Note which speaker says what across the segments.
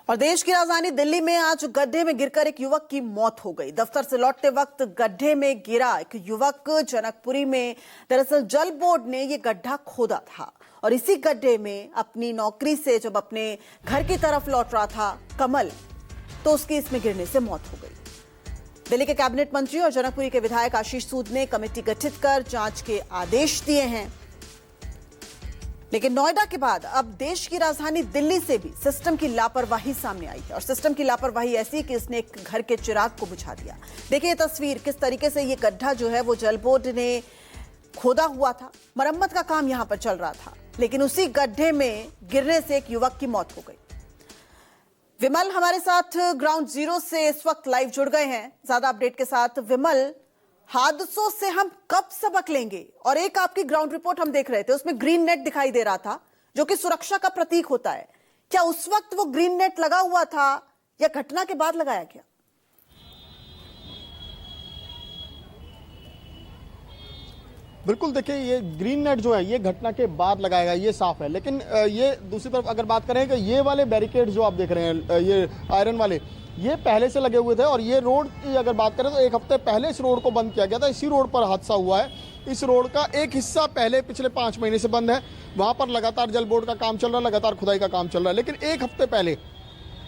Speaker 1: और देश की राजधानी दिल्ली में आज गड्ढे में गिरकर एक युवक की मौत हो गई। दफ्तर से लौटते वक्त गड्ढे में गिरा एक युवक जनकपुरी में। दरअसल जल बोर्ड ने ये गड्ढा खोदा था और इसी गड्ढे में अपनी नौकरी से जब अपने घर की तरफ लौट रहा था कमल, तो उसकी इसमें गिरने से मौत हो गई। दिल्ली के कैबिनेट मंत्री और जनकपुरी के विधायक आशीष सूद ने कमेटी गठित कर जांच के आदेश दिए हैं। लेकिन नोएडा के बाद अब देश की राजधानी दिल्ली से भी सिस्टम की लापरवाही सामने आई है और सिस्टम की लापरवाही ऐसी कि इसने एक घर के चिराग को बुझा दिया। देखिए ये तस्वीर, किस तरीके से ये गड्ढा जो है वो जल बोर्ड ने खोदा हुआ था। मरम्मत का काम यहां पर चल रहा था, लेकिन उसी गड्ढे में गिरने से एक युवक की मौत हो गई। विमल हमारे साथ ग्राउंड जीरो से इस वक्त लाइव जुड़ गए हैं ज्यादा अपडेट के साथ। विमल, हादसों से हम कब सबक लेंगे? और एक आपकी ग्राउंड रिपोर्ट हम देख रहे थे, उसमें ग्रीन नेट दिखाई दे रहा था जो कि सुरक्षा का प्रतीक होता है। क्या उस वक्त वो ग्रीन नेट लगा हुआ था या घटना के बाद लगाया गया?
Speaker 2: बिल्कुल, देखिए ये ग्रीन नेट जो है ये घटना के बाद लगाया गया, ये साफ है। लेकिन ये दूसरी तरफ अगर बात करें कि ये वाले बैरिकेड जो आप देख रहे हैं, ये आयरन वाले, ये पहले से लगे हुए थे। और ये रोड की अगर बात करें तो एक हफ्ते पहले इस रोड को बंद किया गया था। इसी रोड पर हादसा हुआ है। इस रोड का एक हिस्सा पहले पिछले 5 महीने से बंद है। वहां पर लगातार जल बोर्ड का काम चल रहा है, लगातार खुदाई का काम चल रहा है। लेकिन एक हफ्ते पहले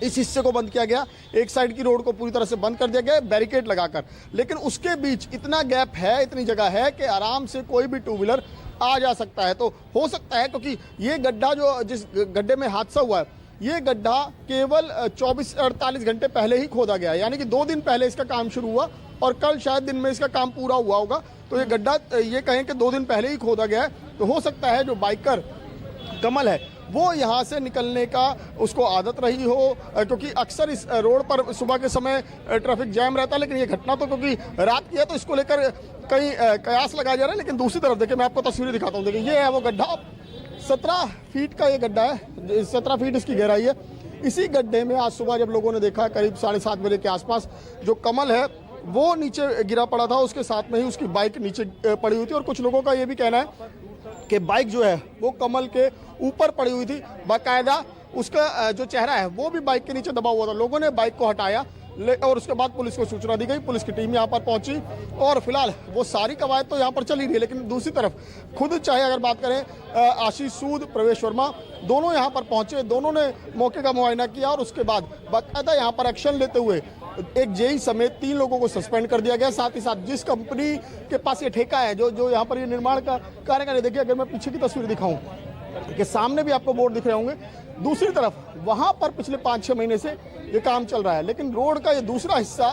Speaker 2: इस हिस्से को बंद किया गया, एक साइड की रोड को पूरी तरह से बंद कर दिया गया बैरिकेड लगाकर। लेकिन उसके बीच इतना गैप है, इतनी जगह है कि आराम से कोई भी टू व्हीलर आ जा सकता है। तो हो सकता है, क्योंकि ये गड्ढा जो जिस गड्ढे में हादसा हुआ है, ये गड्ढा केवल 24-48 घंटे पहले ही खोदा गया है। यानी कि 2 दिन पहले इसका काम शुरू हुआ और कल शायद दिन में इसका काम पूरा हुआ होगा। तो ये गड्ढा ये कहें कि 2 दिन पहले ही खोदा गया है। तो हो सकता है जो बाइकर कमल है वो यहाँ से निकलने का उसको आदत रही हो, क्योंकि अक्सर इस रोड पर सुबह के समय ट्रैफिक जैम रहता है। लेकिन ये घटना तो क्योंकि रात की है तो इसको लेकर कई कयास लगाया जा रहा है। लेकिन दूसरी तरफ देखिए, मैं आपको तस्वीरें दिखाता हूँ। देखिए ये है वो गड्ढा, 17 फीट का ये गड्ढा है, 17 फीट इसकी गहराई है। इसी गड्ढे में आज सुबह जब लोगों ने देखा करीब 7:30 बजे के आसपास, जो कमल है वो नीचे गिरा पड़ा था, उसके साथ में ही उसकी बाइक नीचे पड़ी हुई थी। और कुछ लोगों का ये भी कहना है कि बाइक जो है वो कमल के ऊपर पड़ी हुई थी, बाकायदा उसका जो चेहरा है वो भी बाइक के नीचे दबा हुआ था। लोगों ने बाइक को हटाया और उसके बाद पुलिस को सूचना दी गई। पुलिस की टीम यहाँ पर पहुंची और फिलहाल वो सारी कवायद तो यहाँ पर चल ही रही है। लेकिन दूसरी तरफ खुद चाहे अगर बात करें आशीष सूद, प्रवेश वर्मा, दोनों यहाँ पर पहुंचे, दोनों ने मौके का मुआयना किया और उसके बाद बाकायदा यहाँ पर एक्शन लेते हुए एक जेई समेत 3 लोगों को सस्पेंड कर दिया गया। साथ ही साथ जिस कंपनी के पास ये ठेका है, जो यहाँ पर ये निर्माण का कार्य कर, देखिए अगर मैं पीछे की तस्वीर दिखाऊं कि सामने भी आपको बोर्ड दिख रहे होंगे, दूसरी तरफ वहां पर पिछले 5-6 महीने से ये काम चल रहा है। लेकिन रोड का ये दूसरा हिस्सा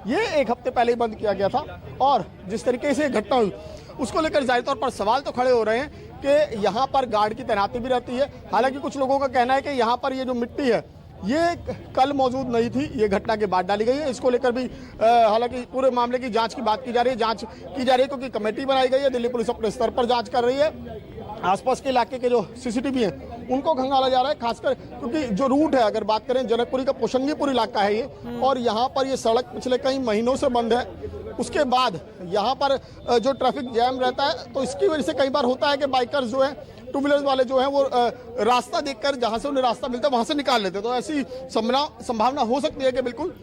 Speaker 2: ये एक हफ्ते पहले ही बंद किया गया था। और जिस तरीके से घटना हुई उसको लेकर जाहिर तौर पर सवाल तो खड़े हो रहे हैं कि यहाँ पर गार्ड की तैनाती भी रहती है। हालांकि कुछ लोगों का कहना है कि यहाँ पर ये जो मिट्टी है ये कल मौजूद नहीं थी, ये घटना के बाद डाली गई है। इसको लेकर भी हालांकि पूरे मामले की जांच की बात की जा रही है, क्योंकि कमेटी बनाई गई है। दिल्ली पुलिस अपने स्तर पर जांच कर रही है। आसपास के इलाके के जो सीसीटीवी हैं उनको खंगाला जा रहा है, खासकर क्योंकि जो रूट है, अगर बात करें जनकपुरी का पोशंगीपुर इलाका है ये, और यहाँ पर ये सड़क पिछले कई महीनों से बंद है। उसके बाद यहाँ पर जो ट्रैफिक जैम रहता है, तो इसकी वजह से कई बार होता है कि बाइकर्स जो है, टू व्हीलर्स वाले जो हैं, वो रास्ता देखकर जहां से उन्हें रास्ता मिलता है वहां से निकाल लेते हैं। तो ऐसी संभावना हो सकती है कि बिल्कुल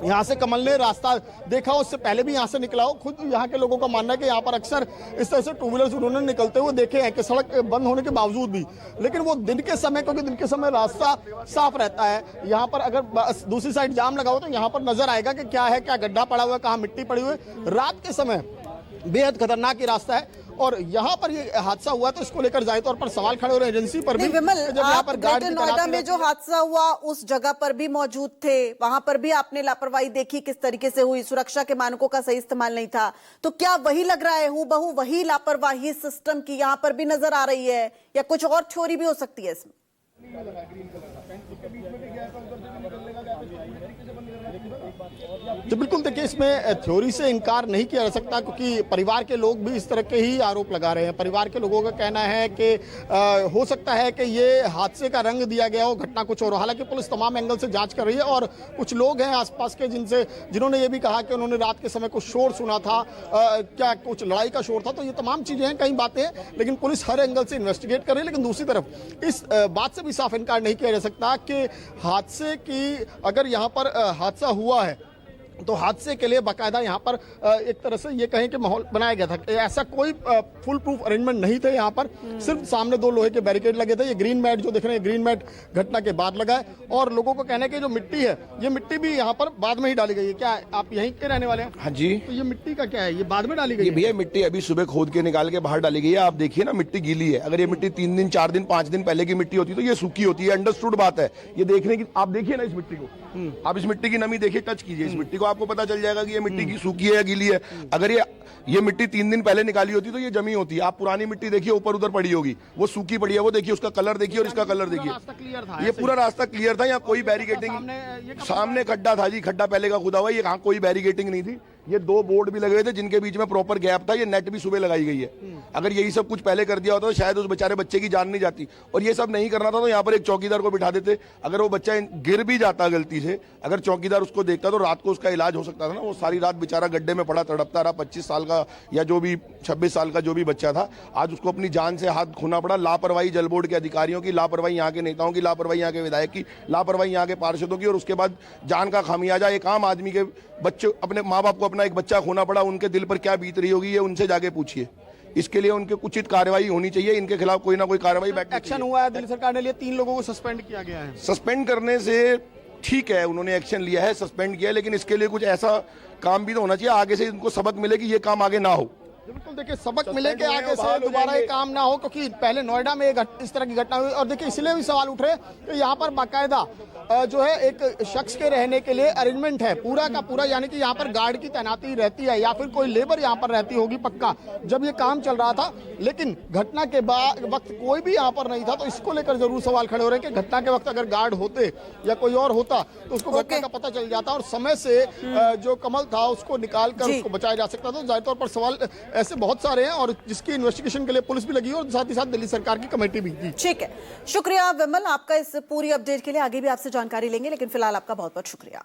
Speaker 2: यहाँ से कमल ने रास्ता देखा, उससे पहले भी यहाँ से निकला हो। खुद यहाँ के लोगों का मानना है कि यहाँ पर अक्सर इस तरह से टू व्हीलर्स उन्होंने निकलते हुए देखे हैं कि सड़क बंद होने के बावजूद भी। लेकिन वो दिन के समय, क्योंकि दिन के समय रास्ता साफ रहता है, यहाँ पर अगर दूसरी साइड जाम लगा हो तो यहाँ पर नजर आएगा कि क्या है, क्या गड्ढा पड़ा हुआ है, कहाँ मिट्टी पड़ी हुई है। रात के समय बेहद खतरनाक ये रास्ता है और यहाँ पर ये हादसा हुआ तो इसको लेकर जाहिर तौर पर सवाल खड़े हो रहे हैं एजेंसी पर भी।
Speaker 1: विमल,
Speaker 2: जब यहाँ पर
Speaker 1: ग्रेटर नोएडा में जो हादसा हुआ उस जगह पर भी मौजूद थे, वहां पर भी आपने लापरवाही देखी किस तरीके से हुई, सुरक्षा के मानकों का सही इस्तेमाल नहीं था। तो क्या वही लग रहा है, हूबहू वही लापरवाही सिस्टम की यहाँ पर भी नजर आ रही है या कुछ और थ्योरी भी हो सकती है इसमें?
Speaker 2: तो बिल्कुल देखिए, इसमें थ्योरी से इनकार नहीं किया जा सकता, क्योंकि परिवार के लोग भी इस तरह के ही आरोप लगा रहे हैं। परिवार के लोगों का कहना है कि हो सकता है कि ये हादसे का रंग दिया गया हो, घटना कुछ और। हालांकि पुलिस तमाम एंगल से जांच कर रही है और कुछ लोग हैं आसपास के जिन्होंने ये भी कहा कि उन्होंने रात के समय कुछ शोर सुना था, क्या कुछ लड़ाई का शोर था। तो ये तमाम चीजें हैं, कई बातें हैं, लेकिन पुलिस हर एंगल से इन्वेस्टिगेट कर रही है। लेकिन दूसरी तरफ इस बात से भी साफ इनकार नहीं किया जा सकता कि हादसे की, अगर यहाँ पर हादसा हुआ है तो हादसे के लिए बाकायदा यहाँ पर एक तरह से ये कहें कि माहौल बनाया गया था। ऐसा कोई फुल प्रूफ अरेंजमेंट नहीं थे यहाँ पर, सिर्फ सामने 2 लोहे के बैरिकेड लगे थे। ये ग्रीन मैट जो देख रहे हैं, ग्रीन मैट घटना के बाद लगा है। और लोगों को कहना है कि जो मिट्टी है, ये मिट्टी भी यहाँ पर बाद में ही डाली गई है। क्या आप यहीं के रहने वाले हैं?
Speaker 3: हाँ जी।
Speaker 2: तो ये मिट्टी का क्या है, ये बाद में डाली गई
Speaker 3: ये
Speaker 2: है?
Speaker 3: भैया मिट्टी अभी सुबह खोद के निकाल के बाहर डाली गई है। आप देखिए ना, मिट्टी गीली है। अगर ये मिट्टी 3 दिन 4 दिन 5 दिन पहले की मिट्टी होती तो ये सूखी होती है। अंडरस्टूड बात है। ये देखने की, आप देखिए ना इस मिट्टी को, आप इस मिट्टी की नमी देखिए, टच कीजिए इस मिट्टी को, आपको पता चल जाएगा कि ये मिट्टी की सूखी है या गीली है। अगर ये मिट्टी 3 दिन पहले निकाली होती तो ये जमी होती। आप पुरानी मिट्टी देखिए, ऊपर उधर पड़ी होगी, वो सूखी पड़ी है। वो देखिए, उसका कलर देखिए और इसका कलर देखिए। ये पूरा रास्ता क्लियर था, यहाँ कोई बैरिकेडिंग, सामने खड्डा था जी, खड्डा पहले का खुदा हुआ। ये कहाँ कोई बैरिकेडिंग नहीं थी। ये 2 बोर्ड भी लगे हुए थे जिनके बीच में प्रॉपर गैप था। ये नेट भी सुबह लगाई गई है। अगर यही सब कुछ पहले कर दिया होता तो शायद उस बेचारे बच्चे की जान नहीं जाती। और ये सब नहीं करना था तो यहाँ पर एक चौकीदार को बिठा देते। अगर वो बच्चा गिर भी जाता गलती से, अगर चौकीदार उसको देखता तो रात को उसका इलाज हो सकता था ना। वो सारी रात बेचारा गड्ढे में पड़ा तड़पता रहा। 25 साल का या जो भी 26 साल का जो भी बच्चा था, आज उसको अपनी जान से हाथ खोना पड़ा। लापरवाही जल बोर्ड के अधिकारियों की, लापरवाही यहाँ के नेताओं की, लापरवाही यहाँ के विधायक की, लापरवाही यहाँ के पार्षदों की, और उसके बाद जान का खामियाजा एक आम आदमी के बच्चे, अपने माँ बाप को अपना एक बच्चा खोना पड़ा। उनके दिल पर क्या बीत रही होगी, ये उनसे जाके पूछिए। इसके लिए उनके उचित कार्रवाई होनी चाहिए। इनके खिलाफ कोई ना कोई कार्रवाई
Speaker 2: एक्शन हुआ है दिल्ली सरकार ने लिए, 3 लोगों को सस्पेंड किया गया है।
Speaker 3: सस्पेंड करने से ठीक है, उन्होंने एक्शन लिया है, सस्पेंड किया है, लेकिन इसके लिए कुछ ऐसा काम भी तो होना चाहिए, आगे से इनको सबक मिले कि ये काम आगे ना हो।
Speaker 2: बिल्कुल देखिए, सबक मिले कि आगे से दोबारा ये काम ना हो, क्योंकि पहले नोएडा में इस तरह की घटना हुई। और देखिए, इसलिए भी सवाल उठ रहे कि यहाँ पर बाकायदा जो है एक शख्स के रहने के लिए अरेंजमेंट है पूरा का पूरा, यानी कि यहाँ पर गार्ड की तैनाती रहती है या फिर कोई लेबर यहाँ पर रहती होगी पक्का, जब ये काम चल रहा था। लेकिन घटना के वक्त कोई भी यहाँ पर नहीं था। तो इसको लेकर जरूर सवाल खड़े हो रहे हैं कि घटना के वक्त अगर गार्ड होते या कोई और होता तो उसको घटना का पता चल जाता और समय से जो कमल था उसको निकाल कर उसको बचाया जा सकता। तो जाहिर तौर पर सवाल ऐसे बहुत सारे हैं, और जिसकी इन्वेस्टिगेशन के लिए पुलिस भी लगी है और साथ ही साथ दिल्ली सरकार की कमेटी भी।
Speaker 1: ठीक है, शुक्रिया विमल आपका इस पूरी अपडेट के लिए। आगे भी आपसे जानकारी लेंगे, लेकिन फिलहाल आपका बहुत बहुत शुक्रिया।